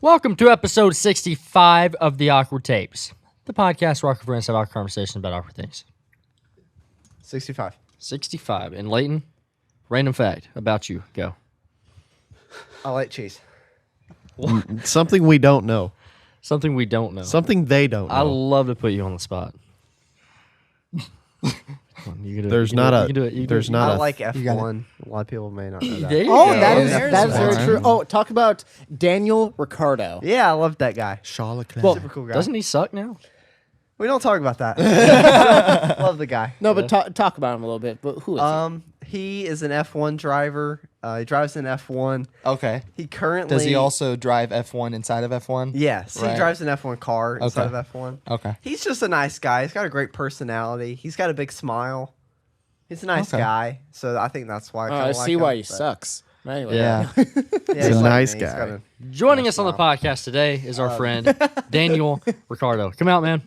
Welcome to episode 65 of The Awkward Tapes, the podcast where awkward friends have awkward conversations about awkward things. 65. 65. And Leighton, random fact about you. Go. I like cheese. Something we don't know. Something we don't know. Something they don't know. I love to put you on the spot. Come on, you can do There's it. not You a. can do it. You can There's do not I a. like F1. A lot of people may not know that. There you Oh, go. that is There's very one. true. Oh, talk about Daniel Ricciardo. Yeah, I love that guy. Charlotte Well, Super cool guy. Doesn't he suck now? We don't talk about that. Love the guy. No, but talk about him a little bit. But who is He is an F1 driver. He drives an F1. Okay. He currently Does he also drive F1 inside of F1? Yes, he Right. drives an F1 car inside Okay. of F1. Okay. He's just a nice guy. He's got a great personality. He's got a big smile. He's a nice Okay. guy. So I think that's why I he? kind I of like see him, why he but- sucks. Anyway, Yeah. Yeah, He's a like nice me. He's guy. got a- Joining us on the podcast today is our friend, Daniel Ricciardo. Come out, man.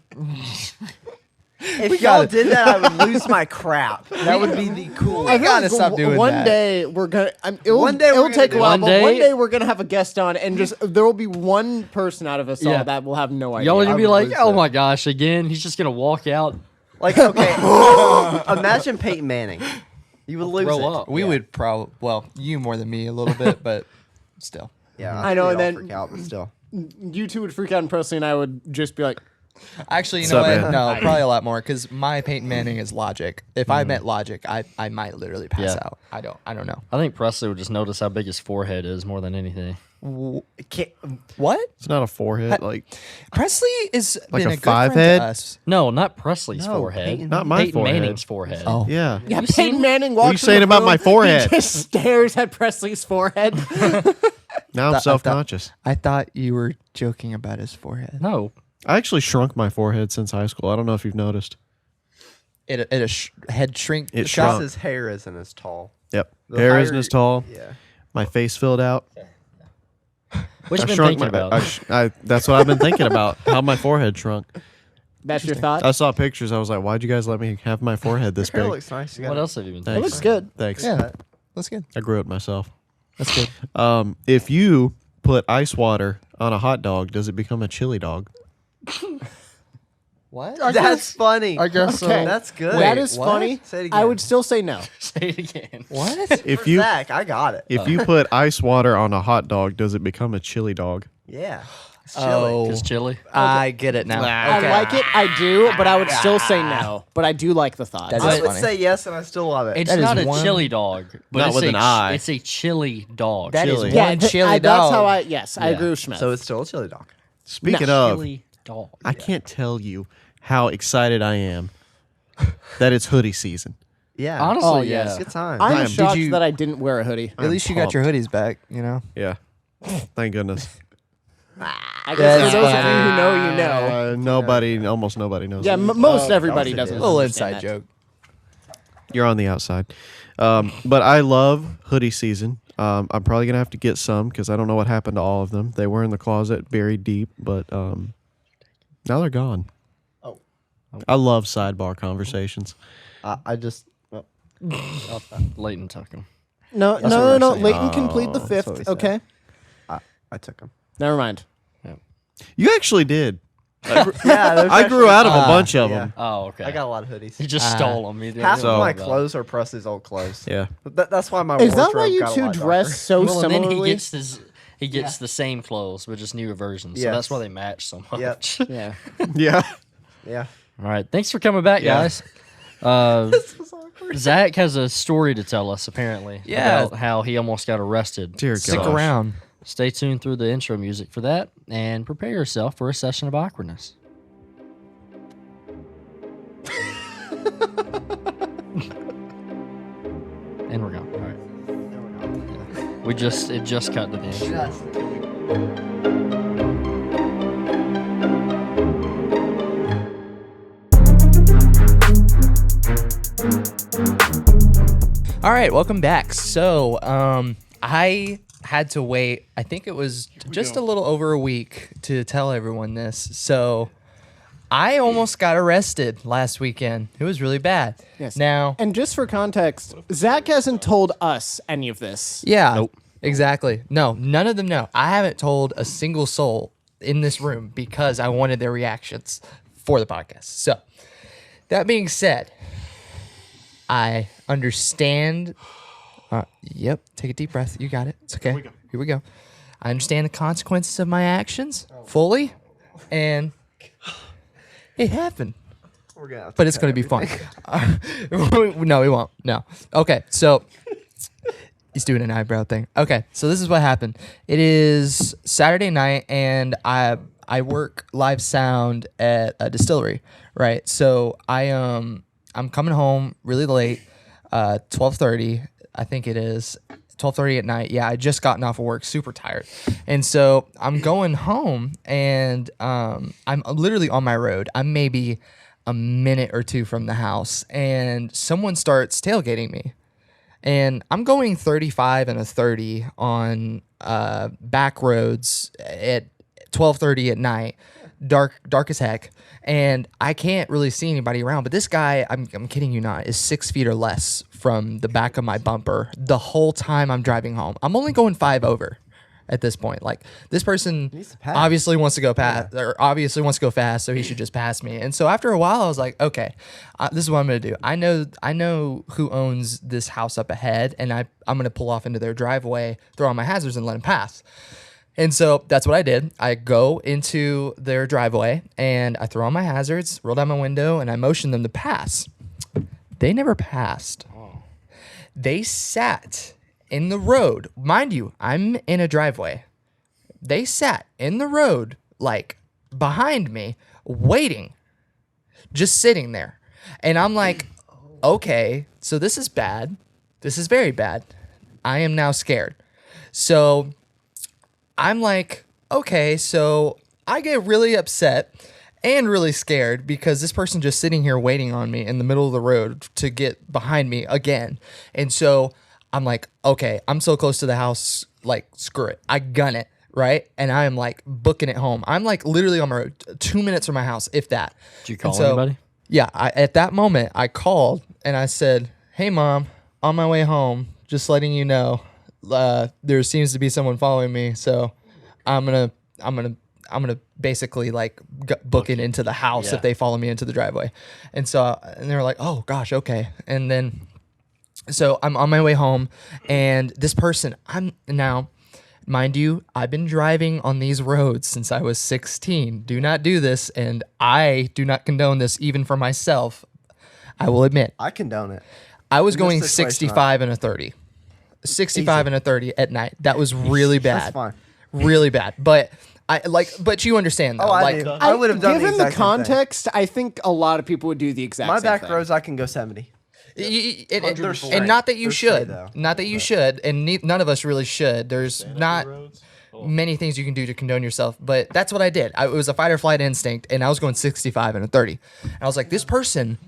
If y'all did that, I would lose my crap. That would be the coolest. I feel gotta like stop doing one that. day we're gonna. It'll, One day we're it'll gonna take do a while, it. but One one day- day we're gonna have a guest on, and just there will be one person out of us Yeah. all that will have no idea. Y'all are going to be would like, lose oh it. my gosh, again? He's just going to walk out, Like, okay, imagine Peyton Manning. You would lose throw it. up. We would probably, well, you more than me a little bit, but still. Yeah, I know, we'd and all then- freak out, but still. You two would freak out, and Presley and I would just be like, Actually, you What's know up, what? man? No, probably a lot more because my Peyton Manning is Logic. If I met Logic, I might literally pass Yeah. out. I don't know. I think Presley would just notice how big his forehead is more than anything. What? It's not a forehead. Like Presley is Like been a a good five friend head? to us. No, not Presley's No, forehead. Peyton- Not my Peyton forehead. Manning's forehead. Oh. yeah. "Yeah, You Peyton seen- Manning What are you walks in saying the about my room, forehead? He just stares at Presley's forehead. Now I'm self-conscious. I thought you were joking about his forehead. No. I actually shrunk my forehead since high school. I don't know if you've noticed. Head shrink It Just shrunk. his hair isn't as tall. Yep. The Hair higher- isn't as tall. Yeah. My face filled out. What you I been shrunk thinking about? that's what I've been thinking about. How my forehead shrunk. That's your thought. I saw pictures. I was like, why'd you guys let me have my forehead this Hair big? looks nice. You got What it. else have you been It thinking? looks good. Thanks. Yeah. That's good. I grew it myself. That's good. If you put ice water on a hot dog, does it become a chili dog? What? That's funny. I guess Okay. That's good. That is what? funny. Say it I again. would still say no. Say it again. What? If For you Zach, I got it. if you put ice water on a hot dog, does it become a chili dog? Yeah. It's chilly. Oh. It's chili. I get it now. I like it. I do, but I would still say no. But I do like the thought. That I is would funny. say yes, and I still love it. It's That is not a one- chili dog, but Not it's with a an eye. It's a chili dog. That is Chili. one chili That's dog. how I. Yes, I Yeah. agree with Schmidt. So it's still a chili dog. Speaking of, chili dog. I can't tell you how excited I am that it's hoodie season. Yeah. Honestly, Oh, yeah. yes. Good time. I'm Did shocked you- that I didn't wear a hoodie. At least you got your hoodies back, you know? Yeah. Thank goodness. I guess for those of you funny. who know, you know. Almost nobody knows. Yeah, that. most everybody that was a doesn't. Little understand inside that. joke. You're on the outside. But I love hoodie season. I'm probably going to have to get some because I don't know what happened to all of them. They were in the closet buried deep, but now they're gone. Oh. I love sidebar conversations. I just. Leighton took him. No, That's what no, we're no. saying. Leighton can plead the that's what we fifth. said. Okay. I took him. Never mind. You actually did. Yeah. I grew out of a bunch of yeah. them. Oh, okay. I got a lot of hoodies. He just stole them. He didn't Half know of my about it. clothes are Presley's old clothes. Yeah. But that's why my Is that wardrobe why you got a two lot dress darker. so Well, and then similarly? he gets the same clothes, but just newer versions. So Yes. that's why they match so much. Yep. Yeah. Yeah. Yeah. All right. Thanks for coming back, Yeah. guys. Zach has a story to tell us, apparently. Yeah. About how he almost got arrested. Dear Stick gosh. around. Stay tuned through the intro music for that and prepare yourself for a session of awkwardness. And we're gone. All right. It just cut to the intro. All right, welcome back. So, I had to wait, I think it was just a little over a week to tell everyone this. So, I almost got arrested last weekend. It was really bad. Yes. Now, And just for context, Zach hasn't told us any of this. yeah. Nope. Exactly. No, none of them know. I haven't told a single soul in this room because I wanted their reactions for the podcast. So, that being said, I understand. Yep, take a deep breath. You got it. It's okay. Here we go. I understand the consequences of my actions fully, and it happened. We're gonna have to But it's cut going to be fun. everything. No, we won't. No. Okay, so he's doing an eyebrow thing. Okay, so this is what happened. It is Saturday night, and I work live sound at a distillery, right? So I'm coming home really late, 12:30, I think it is. 12:30 at night. Yeah, I just gotten off of work, super tired. And so I'm going home, and I'm literally on my road. I'm maybe a minute or two from the house, and someone starts tailgating me. And I'm going 35 and a 30 on back roads at 12:30 at night, dark as heck, and I can't really see anybody around. But this guy, I'm kidding you not, is 6 feet or less from the back of my bumper the whole time I'm driving home. I'm only going 5 over at this point. Like, this person needs to pass. obviously wants to go past, or obviously wants to go fast, so he should just pass me. And so after a while, I was like, okay, this is what I'm gonna do. I know who owns this house up ahead, and I'm gonna pull off into their driveway, throw on my hazards, and let him pass. And so that's what I did. I go into their driveway, and I throw on my hazards, roll down my window, and I motion them to pass. They never passed. They sat in the road. Mind you, I'm in a driveway. They sat in the road, like behind me, waiting, just sitting there. And I'm like, okay, so this is bad. This is very bad. I am now scared. So I'm like, okay, so I get really upset and really scared because this person just sitting here waiting on me in the middle of the road to get behind me again. And so I'm like, okay, I'm so close to the house, like, screw it. I gun it, right? And I am like booking it home. I'm like literally on my road, 2 minutes from my house, if that. Did you call And so, anybody? Yeah, at that moment, I called and I said, hey, Mom, on my way home, just letting you know, there seems to be someone following me. So I'm gonna basically like book it into the house if they follow me into the driveway. And so, and they were like, oh gosh, okay. And then, so I'm on my way home, and this person, I'm now, mind you, I've been driving on these roads since I was 16. Do not do this, and I do not condone this even for myself. I will admit, I condone it. I was In this going situation, 65 and a 30. 65 and a 30 at night. That was really bad. That's fine. Really bad. But but you understand though. Oh, I like, do. I would have done Given the the exact same thing. context, I think a lot of people would do the exact My same back thing. rows, I can go 70. They're straight. and not that you They're straight, should, though. not that you should, and none of us really should. There's not many things you can do to condone yourself, but that's what I did. It was a fight or flight instinct, and I was going 65 and a 30. And I was like, this person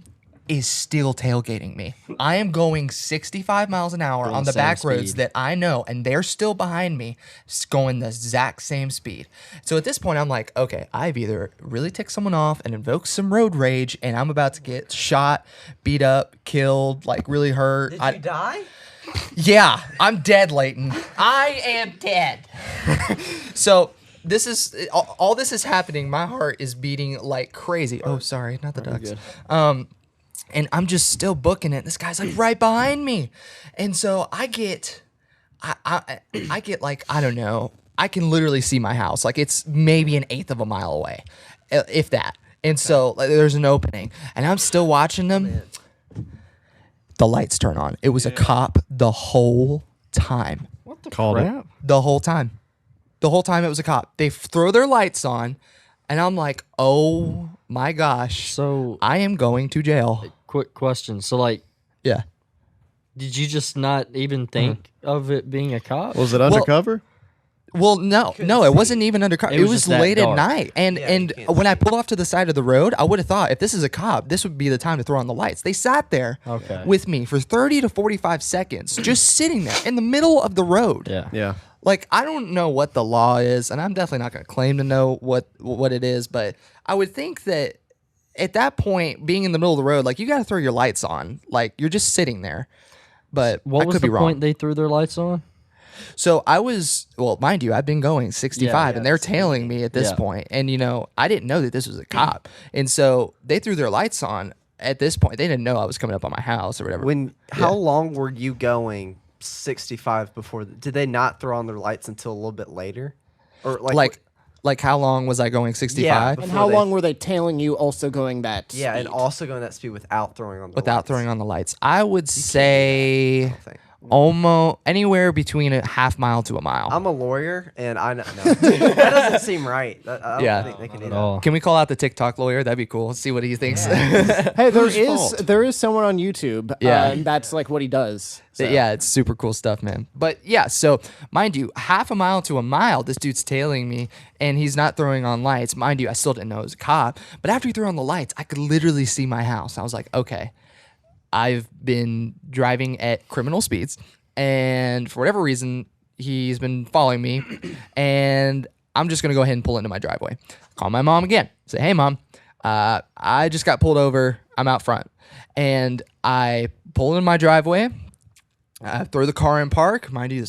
is still tailgating me. I am going 65 miles an hour Going on the same back roads speed. that I know, and they're still behind me, going the exact same speed. So at this point, I'm like, okay, I've either really ticked someone off and invoked some road rage, and I'm about to get shot, beat up, killed, like really hurt. Did you die? Yeah, I'm dead, Leighton. I am dead. So this is all this is happening. My heart is beating like crazy. Oh, sorry, not the ducks. And I'm just still booking it. This guy's like right behind me, and so I get like, I don't know. I can literally see my house. Like, it's maybe an eighth of a mile away, if that. And so like, there's an opening, and I'm still watching them. The lights turn on. It was a cop the whole time. What the Called it. crap? The whole time. The whole time it was a cop. They throw their lights on, and I'm like, oh my gosh. So, I am going to jail. quick question. So, like, Yeah. did you just not even think of it being a cop? Was it undercover? Well, no, it wasn't even undercover. It It was was just that late at dark. night, and Yeah, you can't when see I pulled off to the side of the road, I would have thought if this is a cop, this would be the time to throw on the lights. They sat there Okay. with me for 30 to 45 seconds, just sitting there in the middle of the road. Yeah. Yeah. Like, I don't know what the law is, and I'm definitely not going to claim to know what it is, but I would think that at that point, being in the middle of the road, like, you got to throw your lights on. Like, you're just sitting there. But What I was could the be wrong. point they threw their lights on? So I was, well, mind you, I've been going 65 and they're tailing me at this point. And, you know, I didn't know that this was a cop. And so they threw their lights on at this point. They didn't know I was coming up on my house or whatever. How long were you going 65 before? Did they not throw on their lights until a little bit later? Or Like how long was I going 65? Yeah, And before how they- long were they tailing you also going that Yeah, and speed? also going that speed without throwing on the Without lights. throwing on the lights. I would say Thing. almost anywhere between a half mile to a mile. I'm a lawyer, and I know that doesn't seem right. I don't Yeah. think they can do At that. all. Can we call out the TikTok lawyer? That'd be cool. See what he thinks. Hey, there is someone on YouTube. Yeah. And that's like what he does. So. Yeah, it's super cool stuff, man. But yeah, so mind you, half a mile to a mile, this dude's tailing me and he's not throwing on lights. Mind you, I still didn't know it was a cop. But after he threw on the lights, I could literally see my house. I was like, okay, I've been driving at criminal speeds. And for whatever reason, he's been following me. And I'm just going to go ahead and pull into my driveway. Call my mom again. Say, hey, Mom, I just got pulled over. I'm out front. And I pull in my driveway. I throw the car in park. Mind you,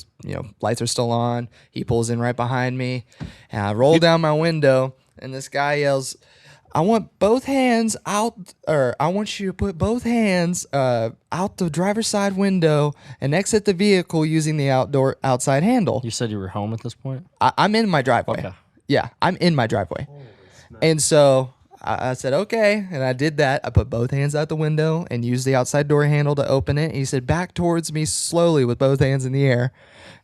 lights are still on. He pulls in right behind me. And I roll down my window. And this guy yells, I want both hands out, or I want you to put both hands out the driver's side window and exit the vehicle using the outside handle. You said you were home at this point? I'm in my driveway. Okay. Yeah, I'm in my driveway. And so I said, okay. And I did that. I put both hands out the window and used the outside door handle to open it. And he said, back towards me slowly with both hands in the air.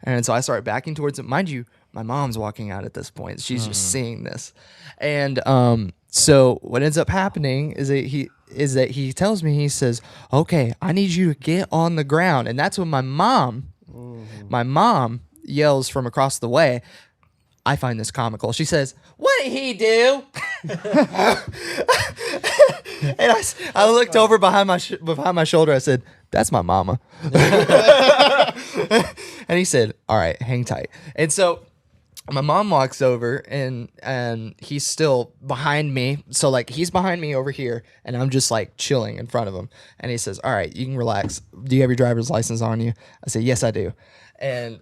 And so I started backing towards it. Mind you, my mom's walking out at this point. She's just seeing this. And so what ends up happening is that he tells me, he says, okay, I need you to get on the ground. And that's when my mom yells from across the way. I find this comical. She says, what did he do? And I looked over behind my shoulder. I said, that's my mama. And he said, all right, hang tight. And so my mom walks over and he's still behind me. So like he's behind me over here and I'm just like chilling in front of him. And he says, all right, you can relax. Do you have your driver's license on you? I said, yes, I do. And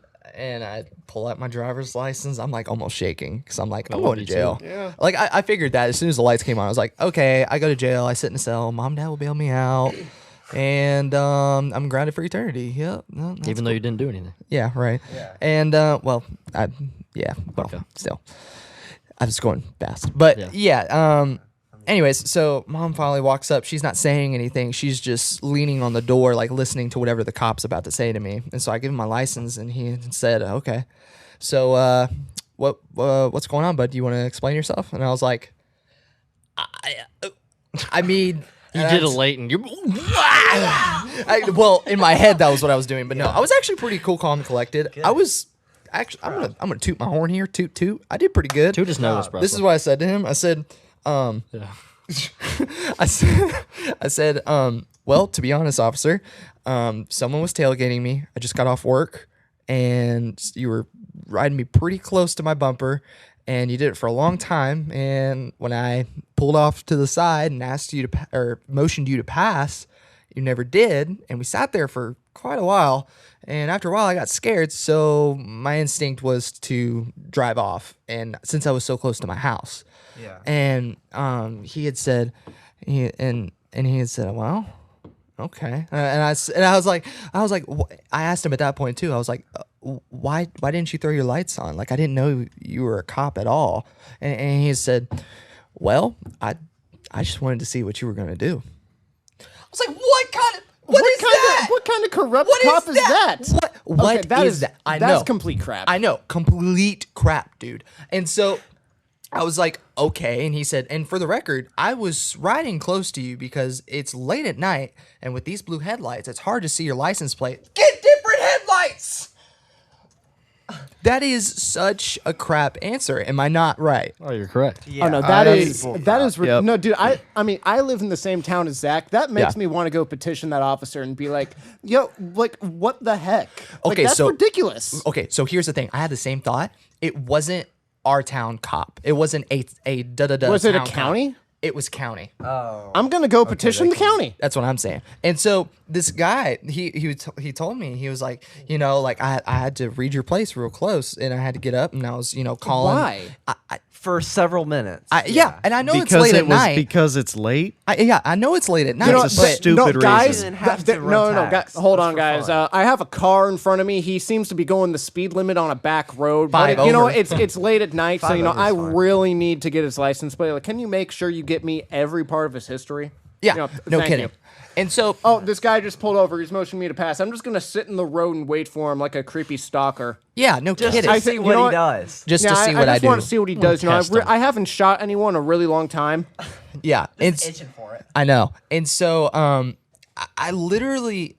I pull out my driver's license. I'm like almost shaking because I'm like, I'm going to jail. Yeah. Like I figured that as soon as the lights came on, I was like, okay, I go to jail. I sit in a cell. Mom and dad will bail me out. And I'm grounded for eternity. Yep. No, that's Even though you didn't do anything. yeah, right. Yeah. And still, I was going fast, but anyways, so mom finally walks up. She's not saying anything. She's just leaning on the door, like listening to whatever the cop's about to say to me. And so I give him my license, and he said, "Okay, so what's going on, bud? Do you want to explain yourself?" And I was like, I mean. You did a late and you. Well, in my head, that was what I was doing, but no, I was actually pretty cool, calm, and collected. I was actually. I'm gonna toot my horn here. Toot toot. I did pretty good. Toot his nose, bro. This is what I said to him. I said, Yeah. I said, well, to be honest, officer, someone was tailgating me. I just got off work, and you were riding me pretty close to my bumper, and you did it for a long time. And when I pulled off to the side and asked you to or motioned you to pass, you never did, and we sat there for quite a while. And after a while, I got scared, so my instinct was to drive off. And since I was so close to my house, Yeah. and he had said, he had said, well, okay. And I was like, I asked him at that point too. I was like, why didn't you throw your lights on? Like I didn't know you were a cop at all. And he said, well, I just wanted to see what you were gonna do. I was like, what is that? What kind of corrupt What cop is that? What Okay, that is that? I know. That's complete crap. I know, complete crap, dude. And so I was like, okay. And he said, and for the record, I was riding close to you because it's late at night, and with these blue headlights, it's hard to see your license plate. Get different headlights! That is such a crap answer. Am I not right? Oh, you're correct. Oh no, that's Yep. no, dude. I mean, I live in the same town as Zach. That makes Yeah. me want to go petition that officer and be like, "Yo, like, what the heck? Like, Okay, that's so- ridiculous." Okay, so here's the thing. I had the same thought. It wasn't our town cop. It wasn't a da-da-da Was it a town cop. county? It was county. Oh. I'm gonna go petition the county. That's what I'm saying. And so this guy, he told me, he was like, you know, like I had to read your place real close, and I had to get up, and I was, you know, calling. Why? For several minutes. Yeah, and I know it's because late it at was night. because it's late. I know it's late at night. You know, but stupid guys, reason. You didn't have to run no, tax. hold Just on, for guys. fun. I have a car in front of me. He seems to be going the speed limit on a back road. Five But, you know, over. it's late at night, so Five you know over I is fine. really need to get his license plate. Like, can you make sure you get me every part of his history? yeah, You know, no thank kidding. you. And so, Oh, this guy just pulled over. He's motioning me to pass. I'm just gonna sit in the road and wait for him like a creepy stalker. yeah, no Just kidding. to I see think- what you know he what? does. Just Yeah, to see I what I just do. want to see what he does. You know, test him. I haven't shot anyone in a really long time. Yeah, it's Itching for it. I know. And so I literally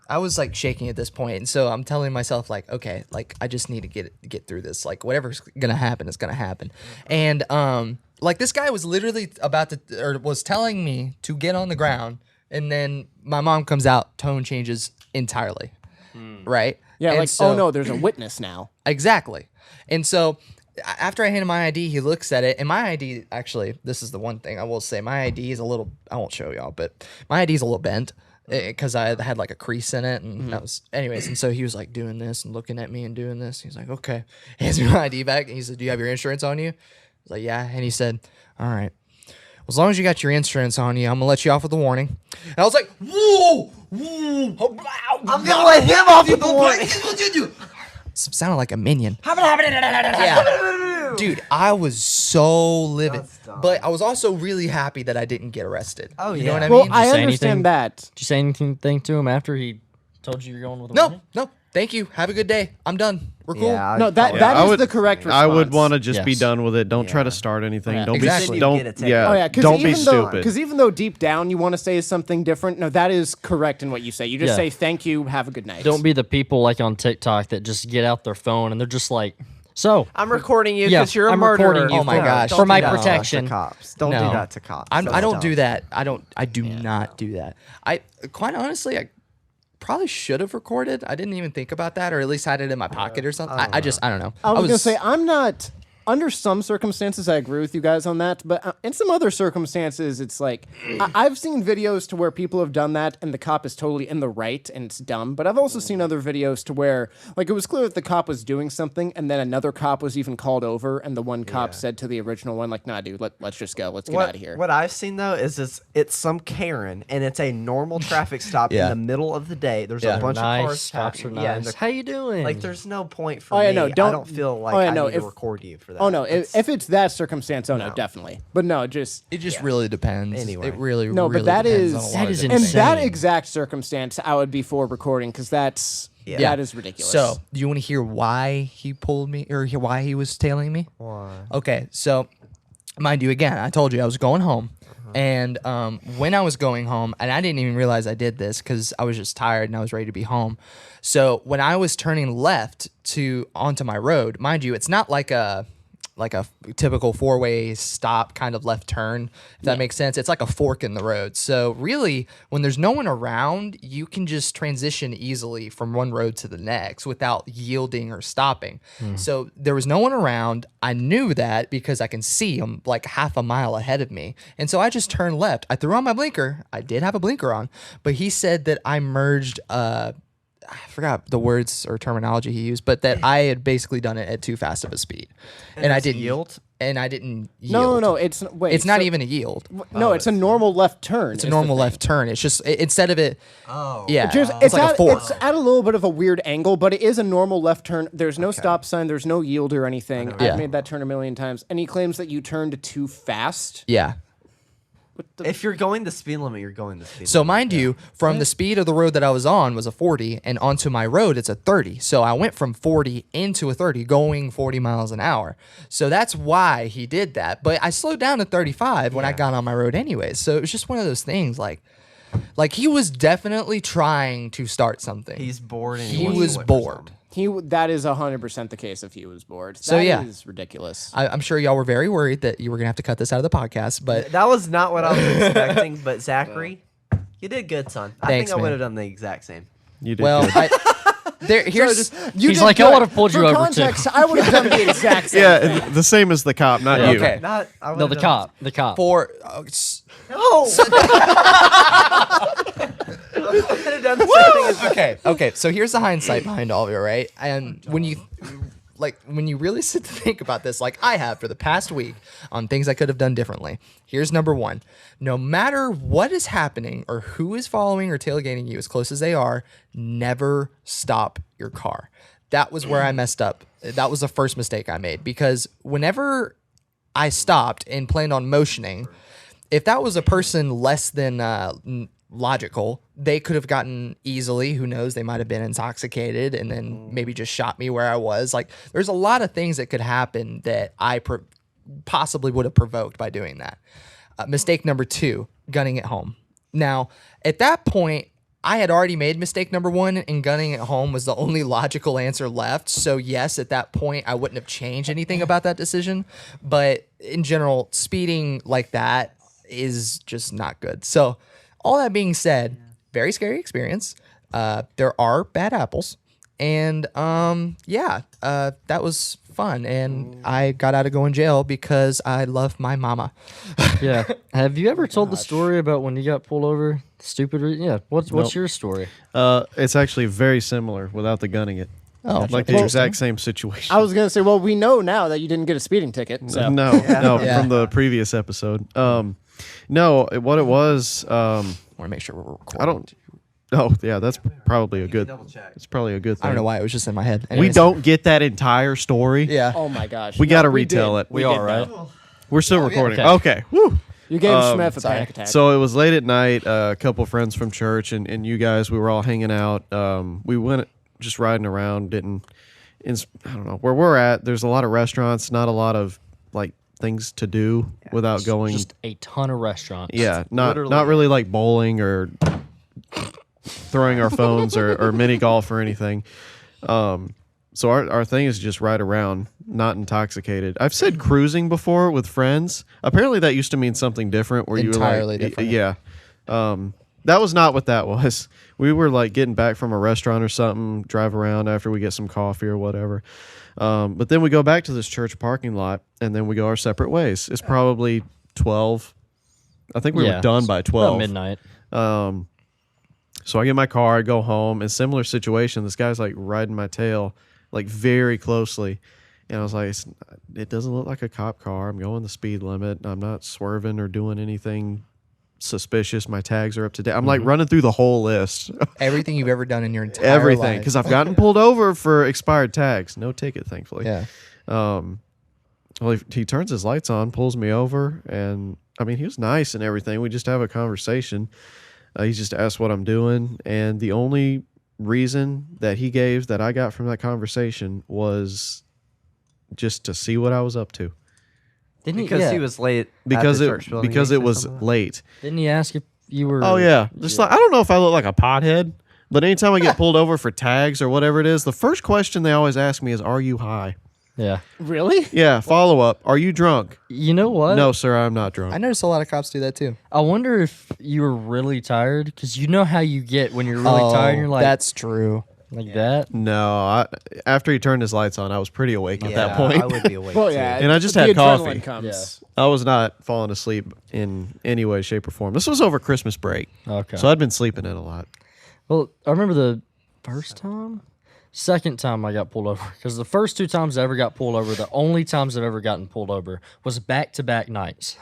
I was like shaking at this point. And so I'm telling myself like, okay, like I just need to get through this. Like whatever's going to happen is going to happen. And like this guy was literally was telling me to get on the ground, and then my mom comes out, tone changes entirely. Right? Yeah, And like, so- oh no, there's a witness now. Exactly. And so after I hand him my ID, he looks at it, and my ID, actually, this is the one thing I will say, my ID is a little, I won't show y'all, but my ID is a little bent because I had like a crease in it, and that was, anyways. And so he was like doing this and looking at me and doing this. He's like, okay. He hands me my ID back, and he said, do you have your insurance on you? I was like, yeah. And he said, all right. As long as you got your insurance on you, I'm gonna let you off with a warning. And I was like, whoa, I'm gonna let him off with the warning. sounded like a minion. Yeah. Dude, I was so livid. That's dumb. But I was also really happy that I didn't get arrested. Oh, You know yeah. what I Well, mean? I say anything? understand that. Did you say anything to him after he told you you're going with a no, warning? no. Thank you. Have a good day. I'm done. We're cool. Yeah, No, that yeah. that I is would- the correct response. I would want to just be Yes. done with it. Don't try to Yeah. start anything. Yeah. Don't Exactly. be Then you don't get a ticket. yeah. Oh yeah, because don't be even though, stupid. because even though deep down you want to say something different, no, that is correct in what you say. You just Yeah. say thank you, have a good night. Don't be the people like on TikTok that just get out their phone and they're just like, so I'm recording you Yeah, because you're a I'm murderer. recording you Oh my No, gosh. don't for do my that to protection. cops. Don't No. do that to cops. I That's don't dumb. do that. I do not do that. I quite honestly, I probably should have recorded. I didn't even think about that, or at least had it in my pocket or something. I don't know. I was gonna say I'm not. Under some circumstances, I agree with you guys on that, but in some other circumstances, it's like I've seen videos to where people have done that and the cop is totally in the right and it's dumb. But I've also seen other videos to where like it was clear that the cop was doing something and then another cop was even called over and the one cop said to the original one like, "Nah, dude, let's just go. Let's get out of here." What I've seen though is it's some Karen and it's a normal traffic stop Yeah. in the middle of the day. There's Yeah. a bunch nice. of cars. Cops are passing. Yeah, nice. and How you doing? like there's no point for Oh, yeah, me. no, I don't- don't feel like oh, yeah, I no, need to if- record you for that. Oh no, It's- if it's that circumstance, oh no, definitely. But no, just It just really depends. Anyway. It really, no, really but that depends is on a lot That of is different in things. that insane. exact circumstance, I would be for recording because that's Yeah. that is ridiculous. So, do you want to hear why he pulled me, or why he was tailing me? Why? Okay, so mind you, again, I told you I was going home, and when I was going home, and I didn't even realize I did this because I was just tired and I was ready to be home. So when I was turning left onto my road, mind you, it's not like a typical four-way stop kind of left turn, if that makes sense. It's like a fork in the road. So really, when there's no one around, you can just transition easily from one road to the next without yielding or stopping. So there was no one around. I knew that because I can see him like half a mile ahead of me. And so I just turned left. I threw on my blinker. I did have a blinker on, but he said that I merged I forgot the words or terminology he used, but that I had basically done it at too fast of a speed, and I it's didn't yield? And I didn't yield. no, it's wait. It's not so- even a yield. No, it's a normal left turn. It's a normal left turn. It's just instead of it. Oh. Yeah, Just, it's like a fork. It's at a little bit of a weird angle, but it is a normal left turn. There's no stop sign. There's no yield or anything. Yeah. I've made that turn a million times. And he claims that you turned too fast. Yeah. If you're going the speed limit, you're going the speed So limit. mind you, from the speed of the road that I was on was a 40, and onto my road it's a 30. So I went from 40 into a 30, going 40 miles an hour. So that's why he did that. But I slowed down to 35 when I got on my road anyways. So it was just one of those things like he was definitely trying to start something. He's bored and he wants to was whip or bored. something. That is 100% the case if he was bored. So, yeah. That is ridiculous. I'm sure y'all were very worried that you were gonna have to cut this out of the podcast, but That was not what I was expecting, but Zachary, you did good, son. I Thanks, think I would man. have done the exact same. You did well, good. Here's You He's did like, I good. would've pulled you For over, too. context, I would have done the exact same. Yeah, the same as the cop, not you. okay. Not. I No, would've the done- cop. The cop. for No. I would have done the same thing as okay. So here's the hindsight behind all of it, right? And when you really sit to think about this, like I have for the past week on things I could have done differently. Here's number one: no matter what is happening or who is following or tailgating you, as close as they are, never stop your car. That was where I messed up. That was the first mistake I made, because whenever I stopped and planned on motioning, if that was a person less than logical, they could have gotten easily. Who knows? They might have been intoxicated and then maybe just shot me where I was. Like, there's a lot of things that could happen that I possibly would have provoked by doing that. Mistake number two: gunning at home. Now, at that point, I had already made mistake number one, and gunning at home was the only logical answer left. So yes, at that point, I wouldn't have changed anything about that decision. But in general, speeding like that is just not good. So all that being said, very scary experience. There are bad apples. And that was fun. And I got out of going jail because I love my mama. Yeah. Have you ever told the story about when you got pulled over? Stupid. Yeah. What's your story? It's actually very similar without the gunning it. Oh, Like the exact same situation. I was gonna say, well, we know now that you didn't get a speeding ticket. So. No, Yeah. from the previous episode. No, what it was, want to make sure we're recording. I don't. Oh, yeah, that's probably a good. double check. It's probably a good thing. I don't know why it was just in my head. We Anyways. don't get that entire story. Yeah. Oh my gosh. We got to No, retell did. it. We are, right? We're still recording. okay. Okay. Woo. You gave Schmeff a panic attack. So it was late at night. A couple friends from church and you guys, we were all hanging out. We went just riding around. I don't know where we're at. There's a lot of restaurants, not a lot of like things to do without going. Just a ton of restaurants. Yeah, not really like bowling or throwing our phones or mini golf or anything. So our thing is just ride around, not intoxicated. I've said cruising before with friends. Apparently that used to mean something different. Where Entirely you were like, different. Yeah. That was not what that was. We were like getting back from a restaurant or something, drive around after we get some coffee or whatever. But then we go back to this church parking lot, and then we go our separate ways. It's probably 12. I think we were done by 12. About midnight. So I get in my car, I go home, and similar situation. This guy's like riding my tail, like very closely. And I was like, it doesn't look like a cop car. I'm going the speed limit. I'm not swerving or doing anything suspicious. My tags are up to date. I'm like running through the whole list. Everything you've ever done in your entire Everything. life. Because I've gotten pulled over for expired tags. No ticket, thankfully. Yeah. Well, he turns his lights on, pulls me over, and I mean, he was nice and everything. We just have a conversation. He just asked what I'm doing, and the only reason that he gave that I got from that conversation was just to see what I was up to. Didn't Because he was late. Because at the church building because or it was something. late. Didn't he ask if you were? Oh yeah, just like I don't know if I look like a pothead, but anytime I get pulled over for tags or whatever it is, the first question they always ask me is, "Are you high?" Yeah. Really? Yeah. Follow up. Are you drunk? You know what? No, sir, I'm not drunk. I noticed a lot of cops do that too. I wonder if you were really tired, because you know how you get when you're really tired. And you're like that's true. like that. No, after he turned his lights on, I was pretty awake at that point. I would be awake. Well, too. yeah. And I just the had adrenaline coffee. Comes. I was not falling asleep in any way, shape, or form. This was over Christmas break, Okay. so I'd been sleeping in a lot. Well, I remember the first time, second time I got pulled over, because the first two times I ever got pulled over, the only times I've ever gotten pulled over was back-to-back nights.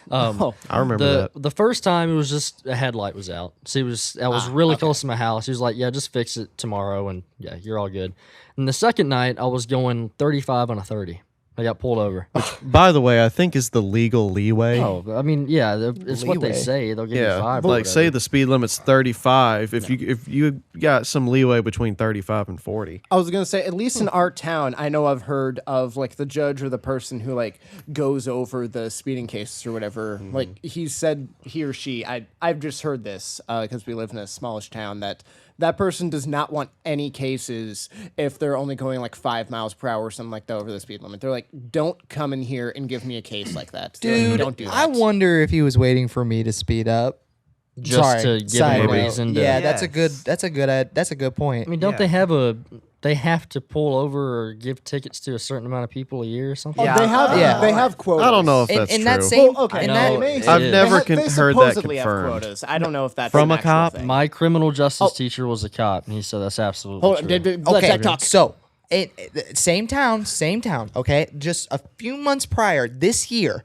Oh, I remember that. The first time it was just a headlight was out. So I was really close to my house. He was like, "Yeah, just fix it tomorrow, and yeah, you're all good." And the second night I was going 35 on a 30. I got pulled over. By the way, I think is the legal leeway. Oh, I mean, yeah, it's what they Leeway. say. They'll give you Yeah, 5. or like say whatever. the speed limit's 35. If you got some leeway between 35 and 40. I was gonna say, at least in our town, I know I've heard of like the judge or the person who like goes over the speeding cases or whatever. Like he said, he or she. I've just heard this because we live in a smallish town that person does not want any cases if they're only going like 5 miles per hour or something like that over the speed limit. They're like, don't come in here and give me a case like that. They're like, Dude, don't do that. I wonder if he was waiting for me to speed up. just Sorry, to give side them a note. reason to. Yeah, Yes. that's a good point. I mean, don't Yeah. they have a? They have to pull over or give tickets to a certain amount of people a year or something. Yeah. They have Yeah. they have quotas. I don't know if in, that's in true. that same, Well, okay. in No, that, it I've is. never they heard that supposedly have confirmed. quotas. I don't know if that's From an a actual cop? thing. My criminal justice teacher was a cop, and he said that's absolutely Hold true. on, let okay, Zach talk. so same town, okay, just a few months prior, this year,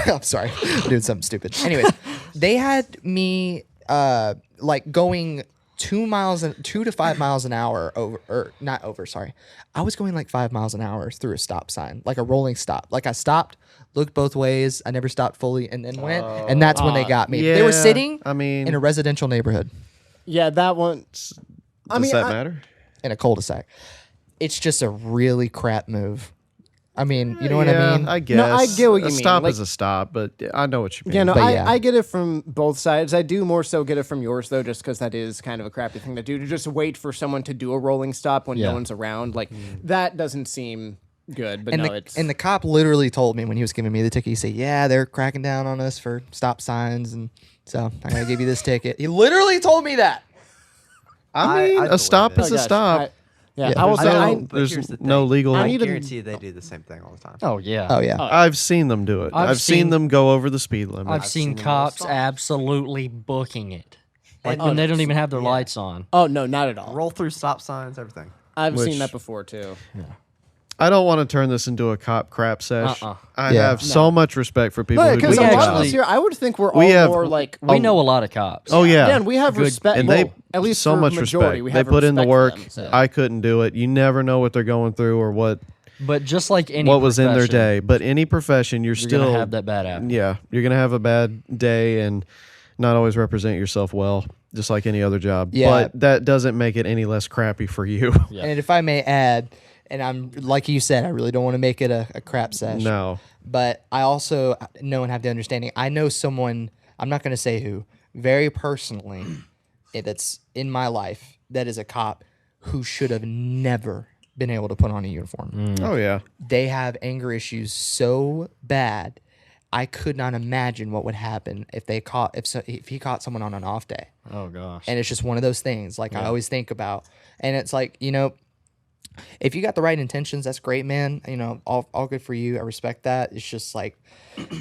I'm sorry, I'm doing something stupid. Anyways, they had me like going 2 to 5 miles an hour over, or not over, sorry. I was going like 5 miles an hour through a stop sign, like a rolling stop. Like I stopped, looked both ways, I never stopped fully, and then went, and that's when they got me. They were Yeah, sitting I mean- in a residential neighborhood Yeah, that one. Does that matter? in a cul-de-sac. It's just a really crap move. I mean, you know what I Yeah, mean? I guess. I get what you a mean. stop Like- is a stop, but I know what you mean. Yeah, no, But yeah. I get it from both sides. I do more so get it from yours though, just because that is kind of a crappy thing to do, to just wait for someone to do a rolling stop when Yeah. no one's around. Like that doesn't seem good. But and no, the it's and the cop literally told me when he was giving me the ticket, he said, "Yeah, they're cracking down on us for stop signs, and so I'm gonna give you this ticket." He literally told me that. I mean, I a believe stop it. is a gosh, stop. yeah, Yeah. I will I say know, I, but There's here's the no thing. legal. I I need to- guarantee they do the same thing all the time. Oh yeah. Oh yeah. I've seen them do it. I've I've seen seen- them go over the speed limit. I've seen seen them all cops stop. absolutely booking it, like And- when they don't even have their Yeah. lights on. oh no, not at all. Roll through stop signs, everything. I've Which- seen that before too. I don't want to turn this into a cop crap sesh. I Yeah. have so much respect for people No, who do because We a that lot of job. us here, I would think we're all We have- more like We know a lot of cops. Oh yeah, yeah, and we have Good- respect. and well, they at least so for much majority, respect. we They have put in the respect for work. them, so. I couldn't do it. You never know what they're going through or what But just like any was in their profession, day. But any profession, you're, you're still gonna have that bad apple. Yeah, you're gonna have a bad day and not always represent yourself well, just like any other job. Yeah. But that doesn't make it any less crappy for you. Yeah. And if I may add, and I'm like you said, I really don't want to make it a crap session. No. But I also know and have the understanding. I know someone, I'm not going to say who, very personally, that's in my life, that is a cop who should have never been able to put on a uniform. Oh yeah. They have anger issues so bad. I could not imagine what would happen if they caught if he caught someone on an off day. Oh gosh. And it's just one of those things like I always think about. And it's like, you know, if you got the right intentions, that's great, man. You know, all good for you. I respect that. It's just like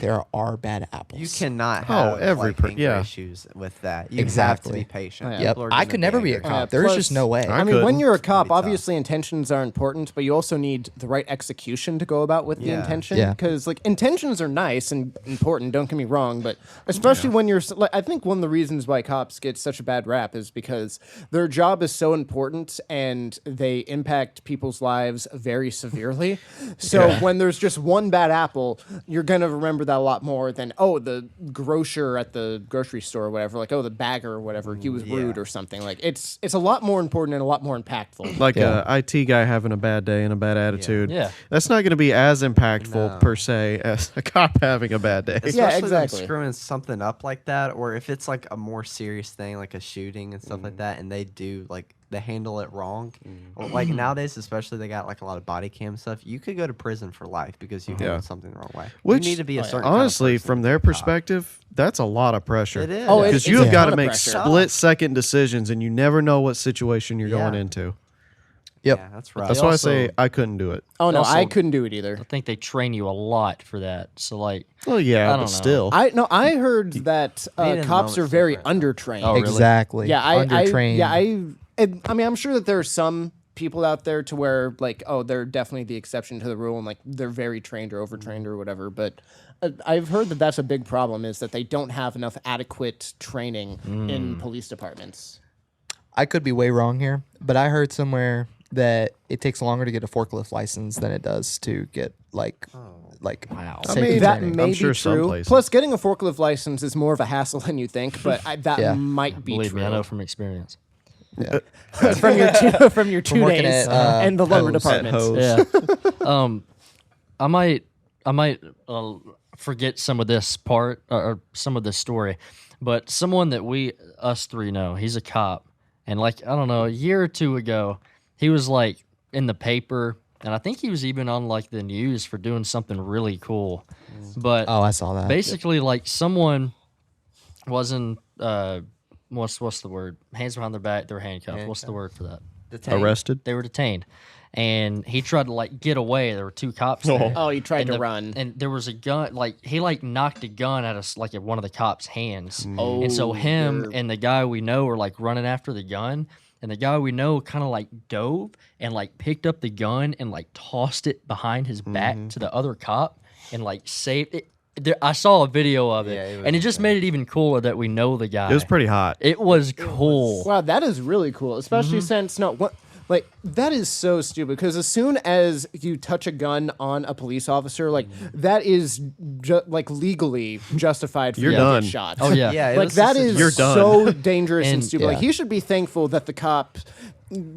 there are bad apples. You cannot have every like, per- anger yeah. issues with that. You Exactly. have to be patient. Yeah. Yep. People are I gonna could never be a angry. cop. There's plus- just no way. I I mean, when couldn't. you're a cop, Pretty tough. obviously intentions are important, but you also need the right execution to go about with the Yeah. intention. Yeah. Because like intentions are nice and important. Don't get me wrong, but especially when you're, like, I think one of the reasons why cops get such a bad rap is because their job is so important and they impact people's lives very severely. So when there's just one bad apple, you're gonna remember that a lot more than the grocer at the grocery store or whatever. Like the bagger or whatever, he was rude or something. Like it's a lot more important and a lot more impactful. Like Yeah. a IT guy having a bad day and a bad attitude. Yeah. That's not going to be as impactful per se as a cop having a bad day. Especially them exactly. screwing something up like that, or if it's like a more serious thing, like a shooting and stuff like that, and they do like they handle it wrong. Or, like nowadays, especially they got like a lot of body cam stuff. You could go to prison for life because you handled something the wrong way. Which, you need to be a certain kind of honestly, person from to their be a cop. perspective, that's a lot of pressure. It is. Oh, it- Because it's you a have got ton to of make pressure. split-second decisions, and you never know what situation you're going Yeah. into. Yep. Yeah, that's right. That's why I also- say I couldn't do it. Oh no, I Also- couldn't do it either. I think they train you a lot for that. So like, Well, yeah, I but don't know. still. I heard that Being in the cops are moment's very different. undertrained. Oh, really? Exactly. Yeah, Undertrained. I mean, I'm sure that there are some people out there to where like, they're definitely the exception to the rule, and like they're very trained or overtrained or whatever. But I've heard that that's a big problem is that they don't have enough adequate training in police departments. I could be way wrong here, but I heard somewhere that it takes longer to get a forklift license than it does to get like Wow. I safety mean, That training. may I'm be sure some true. places. Plus, getting a forklift license is more of a hassle than you think, but that Yeah. might be Believe true. me, I know from experience. from your from your 2 working days at, and the lumber Hose. department. Hose. Yeah. I might forget some of this part or some of this story, but someone that us three know, he's a cop, and like I don't know, a year or two ago, he was like in the paper, and I think he was even on like the news for doing something really cool. But Oh, I saw that. basically, like someone wasn't what's the word? Hands behind their back, they were handcuffed. What's the word for that? Detained. Arrested. They were detained, and he tried to like get away. There were two cops there. Oh, he tried And to run. and there was a gun. Like he like knocked a gun out of like one of the cops' hands, Oh, and so him you're- and the guy we know were like running after the gun, and the guy we know kind of like dove and like picked up the gun and like tossed it behind his back to the other cop and like saved it. I saw a video of it, Yeah, it was and it just made it even cooler that we know the guy. It was pretty hot. It was cool. Wow, that is really cool, especially since like that is so stupid because as soon as you touch a gun on a police officer, like that is like legally justified for You're you to done. get shot. Oh yeah. Yeah, it Like was that just a is You're done. so dangerous and And- stupid. Like yeah. he should be thankful that the cop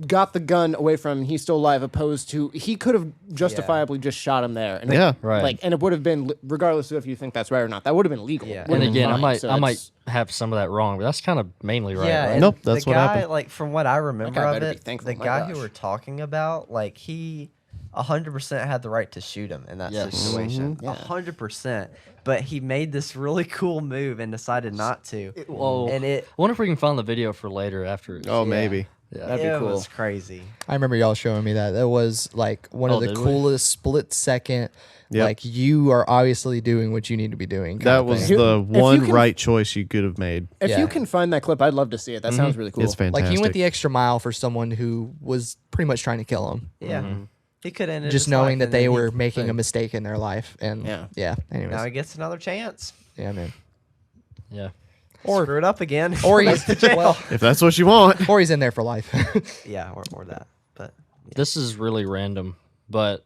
got the gun away from him. He's still alive, opposed to he could have justifiably just shot him there. And Yeah. Right. Like, and it would have been regardless of if you think that's right or not. That would have been legal. Yeah. Would And have been again, fine. So I might it's- have some of that wrong, but that's kind of mainly right. Yeah, right? and Nope, that's the what guy, happened. like from what I remember guy of better be it, thankful, the my guy gosh. who we're talking about, like he 100% had the right to shoot him in that Yes. situation. Yeah. 100%. But he made this really cool move and decided not to. Well, And it I wonder if we can find the video for later after. Oh, maybe. Yeah. That'd be it cool. was crazy. I remember y'all showing me that. That was like one Oh, of the did we? coolest split second. Yep. Like you are obviously doing what you need to be doing. kind That of was thing. the If you one can- right choice you could have made. If Yeah. you can find that clip, I'd love to see it. That sounds really cool. It's fantastic. like you went the extra mile for someone who was pretty much trying to kill him. Yeah. He could end Just knowing that they were making a mistake in their life. And Yeah. yeah. Anyways. Now he gets another chance. Yeah, man. Yeah. Or screw it up again. Or Goes he's to jail. well, If that's what you want. or he's in there for life. Yeah, or that. But This is really random, but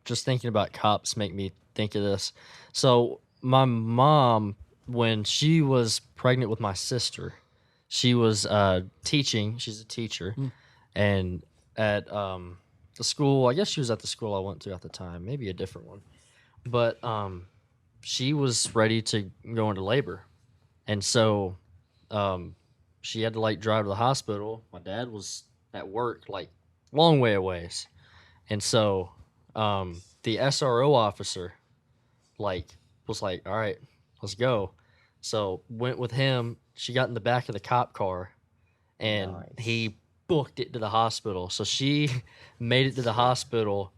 just thinking about cops make me think of this. So my mom, when she was pregnant with my sister, she was teaching. She's a teacher, and at the school, I guess she was at the school I went to at the time, maybe a different one, but she was ready to go into labor, and so she had to like drive to the hospital. My dad was at work, like long way away, and so the SRO officer like was like, all right, let's go. So went with him. She got in the back of the cop car, and he booked it to the hospital. So she made it to the hospital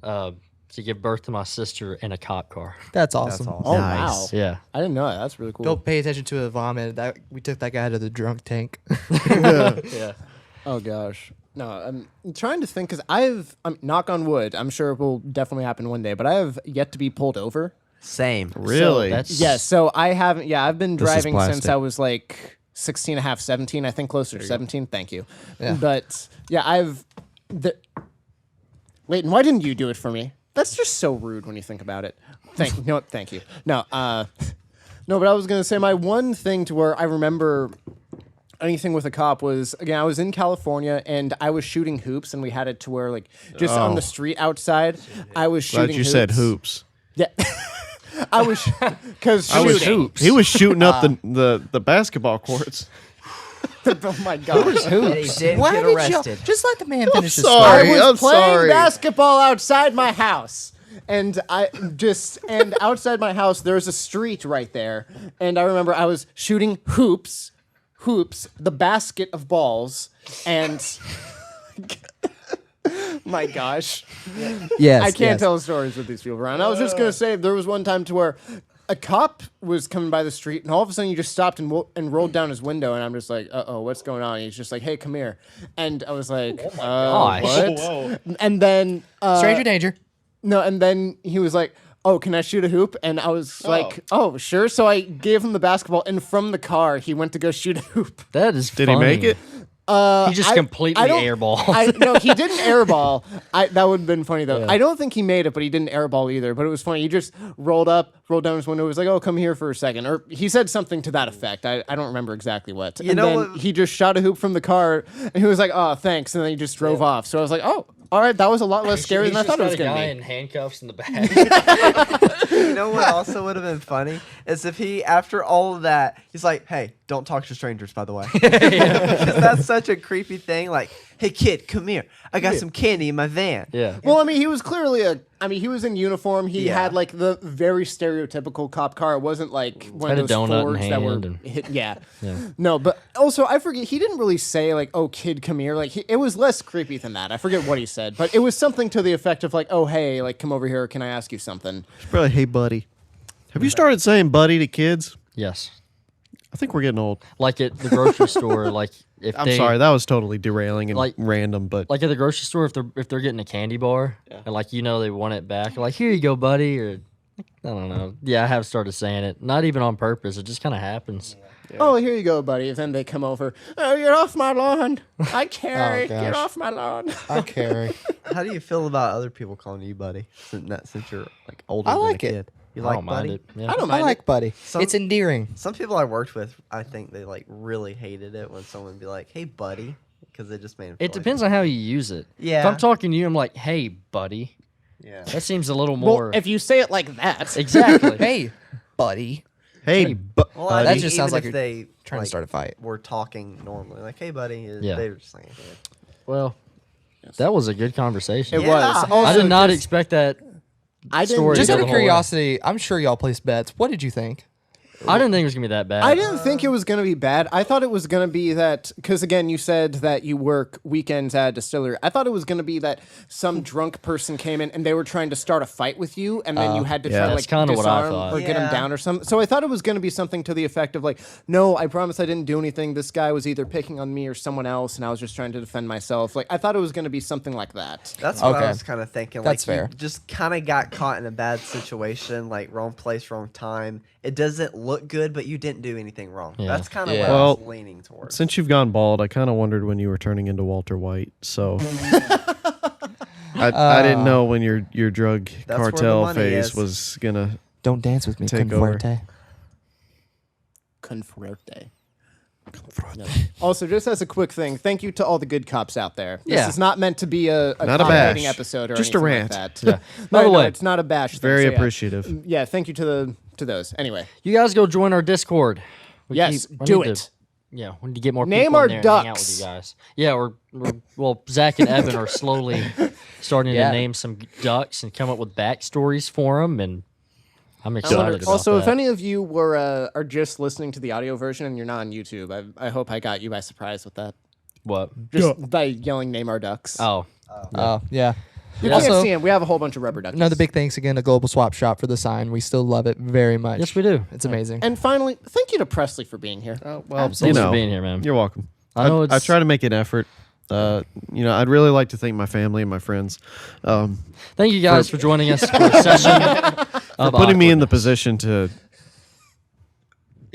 to give birth to my sister in a cop car. That's awesome. awesome. Oh Nice. wow! Yeah. I didn't know that. That's really cool. Don't pay attention to the vomit. That we took that guy to the drunk tank. Yeah. Oh gosh. No, I'm trying to think because knock on wood. I'm sure it will definitely happen one day, but I have yet to be pulled over. same. Really? That's Yes, so I haven't. Yeah, I've been This is driving since plastic. I was like 16 and a half, 17. I think closer to 17. Thank you. Yeah. But yeah, Wait, and why didn't you do it for me? That's just so rude when you think about it. Thank you. Thank you. No, no, but I was gonna say my one thing to where I remember anything with a cop was, again, I was in California and I was shooting hoops, and we had it to where like just on the street outside, I was shooting. Glad you said hoops. Yeah. I was because I was shooting. He was shooting up the basketball courts. Oh my gosh. And he didn't Why get did arrested. you just let the man finish his sorry. story? I was I'm playing sorry. basketball outside my house. And and outside my house there's a street right there. And I remember I was shooting hoops, the basket of balls, and my gosh. Yes, I can't yes. tell stories with these people around. I was just gonna say there was one time to where a cop was coming by the street, and all of a sudden he just stopped and rolled down his window, and I'm just like, "Uh-oh, what's going on?" And he's just like, "Hey, come here," and I was like, gosh. "What?" And then Stranger danger. no, and then he was like, "Oh, can I shoot a hoop?" And I was like, "Oh, sure." So I gave him the basketball, and from the car he went to go shoot a hoop. That is Did he make it? He just completely airballed. No, he didn't airball. That would have been funny though. I don't think he made it, but he didn't airball either. But it was funny. He just rolled down his window. He was like, "Oh, come here for a second," or he said something to that effect. I don't remember exactly what. You And know then what- he just shot a hoop from the car, and he was like, "Oh, thanks," and then he just drove off. So I was like, "Oh, all right, that was a lot less scary than I thought it was going to be." in handcuffs in the back. You know what also would have been funny is if he, after all of that, he's like, "Hey, don't talk to strangers, by the way," because that's such a creepy thing. Like, "Hey kid, come here. I got some candy in my van." Yeah. Well, I mean, he was clearly he was in uniform. He Yeah. had like the very stereotypical cop car. It wasn't like one Had a of those donut in Fords that were hand and- hit. Yeah. No, but also I forget. He didn't really say like, "Oh, kid, come here." Like it was less creepy than that. I forget what he said, but it was something to the effect of like, "Oh, hey, like come over here. Can I ask you something?" It's probably, hey, buddy. Have you started saying buddy to kids? Yes. I think we're getting old. Like at the grocery store, like if I'm they, sorry, that was totally derailing and Like- random, but like at the grocery store, if they're getting a candy bar and like they want it back, like here you go, buddy, or I don't know. Yeah, I have started saying it, not even on purpose. It just kind of happens. Oh, here you go, buddy. And then they come over. Oh, get off my lawn. I carry. Get gosh. off my lawn. I carry. How do you feel about other people calling you buddy? Since you're like older I than like a it. kid. You I like don't mind buddy? it. Yeah. I don't I mind. like Buddy. Some- It's endearing. Some people I worked with, I think they like really hated it when someone would be like, "Hey, buddy," because it just made them feel It depends on how you use it. If Yeah. I'm talking to you, I'm like, hey, buddy. Yeah. That seems a little more. Well, if you say it like that, Exactly. Hey, buddy. hey, Well, I That think just sounds even like if you're they trying to start a fight. We're talking normally, like, "Hey, buddy." Yeah. They were just like, Well, that was a good conversation. it Yeah. was. I Also, I did not just- expect that. I didn't. story Just to out go of the whole way. curiosity, I'm sure y'all placed bets. What did you think? I didn't think it was gonna be that bad. I didn't think it was going to be bad. I thought it was going to be that because again, you said that you work weekends at a distillery. I thought it was going to be that some drunk person came in and they were trying to start a fight with you, and then you had to yeah. try to That's like kinda what I disarm thought. or get him Yeah. down or something. So I thought it was going to be something to the effect of like, "No, I promise I didn't do anything. This guy was either picking on me or someone else, and I was just trying to defend myself." Like I thought it was going to be something like that. That's what Okay. I was kind of thinking. That's like, fair. You just kind of got caught in a bad situation, like wrong place, wrong time. It doesn't look good, but you didn't do anything wrong. Yeah. That's kind of Yeah. what I was Well, leaning towards. since you've gone bald, I kind of wondered when you were turning into Walter White. So I didn't know when your drug That's where the cartel money phase is. was gonna. Don't dance with me, Take over. Confuerte. Confuerte. Also, just as a quick thing, thank you to all the good cops out there. This Yeah. is not meant to be a Not a cop hating bash. episode or Just a anything rant. like that. Yeah. By No, the way, it's not a bash. thing, Very so yeah. appreciative. Yeah, thank you to those. Anyway, you guys go join our Discord. We yes, I do need it. to- yeah, we need to get more Name people our in there and hang out with ducks. you guys. Yeah, well, Zach and Evan are slowly starting Yeah. to name some ducks and come up with backstories for them, and I'm I excited wonder- about also, that. if any of you are just listening to the audio version and you're not on YouTube, I hope I got you by surprise with that. What? Just by yelling "Name our ducks." Oh, Oh, yeah. you yeah. can't Also- see them. We have a whole bunch of rubber ducks. Another big thanks again to Global Swap Shop for the sign. We still love it very much. yes, we do. It's amazing. And finally, thank you to Presley for being here. Well, Thanks you for know, being here, man. you're welcome. I know I it's- try to make an effort. I'd really like to thank my family and my friends Thank you guys for joining us for a session of putting me in the awkwardness. position to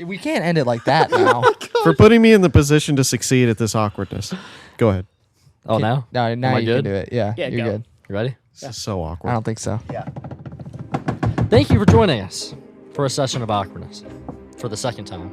We can't end it like that now. for putting me in the position to succeed at this awkwardness. Go ahead. Oh, now? No, now I you good? can do it. Yeah, Yeah, you're go. good. You ready? This is so awkward. I don't think so. yeah. Thank you for joining us for a session of awkwardness for the second time.